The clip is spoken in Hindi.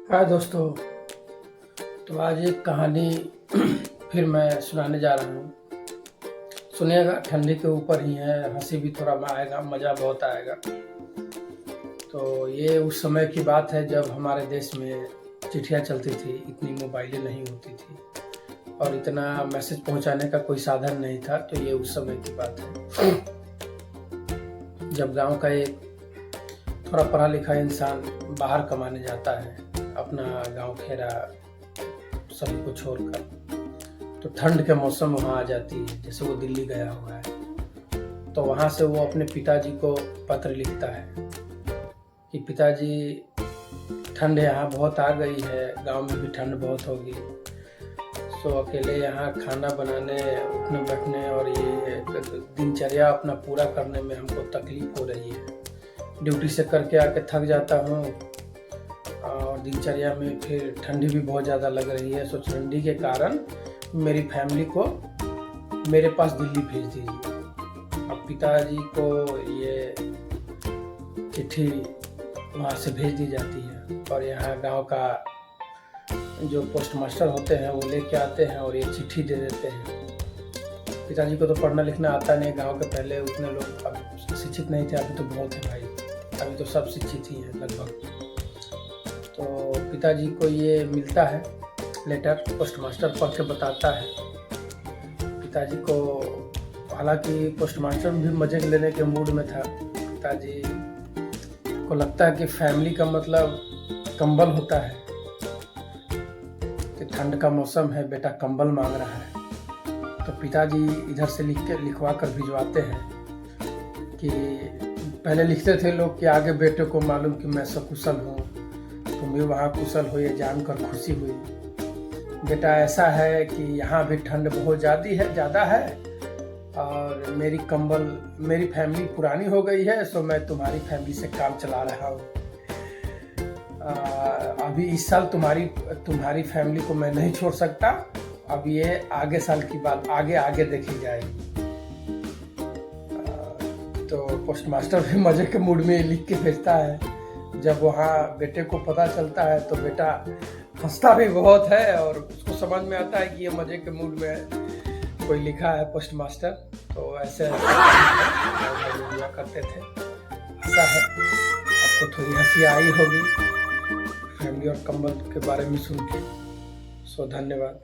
हाय दोस्तों। तो आज एक कहानी फिर मैं सुनाने जा रहा हूँ। सुनिएगा, ठंडी के ऊपर ही है, हंसी भी थोड़ा आएगा, मज़ा बहुत आएगा। तो ये उस समय की बात है जब हमारे देश में चिट्ठियाँ चलती थी, इतनी मोबाइलें नहीं होती थी और इतना मैसेज पहुँचाने का कोई साधन नहीं था। तो ये उस समय की बात है जब गांव का एक थोड़ा पढ़ा लिखा इंसान बाहर कमाने जाता है, अपना गांव खेरा सभी को छोड़कर। तो ठंड के मौसम वहाँ आ जाती है, जैसे वो दिल्ली गया हुआ है। तो वहाँ से वो अपने पिताजी को पत्र लिखता है कि पिताजी, ठंड यहाँ बहुत आ गई है, गांव में भी ठंड बहुत होगी। सो अकेले यहाँ खाना बनाने, उठने बैठने और ये दिनचर्या अपना पूरा करने में हमको तकलीफ हो रही है। ड्यूटी से करके आके थक जाता हूँ और दिनचर्या में फिर ठंडी भी बहुत ज़्यादा लग रही है। सो ठंडी के कारण मेरी फैमिली को मेरे पास दिल्ली भेज दीजिए। अब पिताजी को ये चिट्ठी वहाँ से भेज दी जाती है और यहाँ गांव का जो पोस्ट मास्टर होते हैं वो लेके आते हैं और ये चिट्ठी दे देते हैं। पिताजी को तो पढ़ना लिखना आता नहीं, गांव के पहले उतने लोग अब शिक्षित नहीं थे, अभी तो बहुत है भाई, अभी तो सब शिक्षित ही हैं लगभग। तो पिताजी को ये मिलता है लेटर, पोस्ट मास्टर पढ़ के बताता है पिताजी को। हालांकि पोस्ट मास्टर भी मजे लेने के मूड में था। पिताजी को लगता है कि फैमिली का मतलब कंबल होता है, कि ठंड का मौसम है, बेटा कंबल मांग रहा है। तो पिताजी इधर से लिखवा कर भिजवाते हैं कि पहले लिखते थे लोग कि आगे बेटे को मालूम कि मैं सकुशल हूँ, तुम भी वहाँ कुशल हो, ये जानकर खुशी हुई। बेटा ऐसा है कि यहाँ भी ठंड बहुत ज़्यादा है और मेरी फैमिली पुरानी हो गई है। सो मैं तुम्हारी फैमिली से काम चला रहा हूँ। अभी इस साल तुम्हारी फैमिली को मैं नहीं छोड़ सकता। अब ये आगे साल की बात आगे देखी जाएगी। तो पोस्ट मास्टर भी मजे के मूड में लिख के भेजता है। जब वहाँ बेटे को पता चलता है तो बेटा हंसता भी बहुत है और उसको समझ में आता है कि ये मजे के मूड में कोई लिखा है पोस्ट मास्टर। तो ऐसे हुआ करते थे। ऐसा है, आपको थोड़ी हंसी आई होगी फैमिली और कंबल के बारे में सुन के। सो धन्यवाद।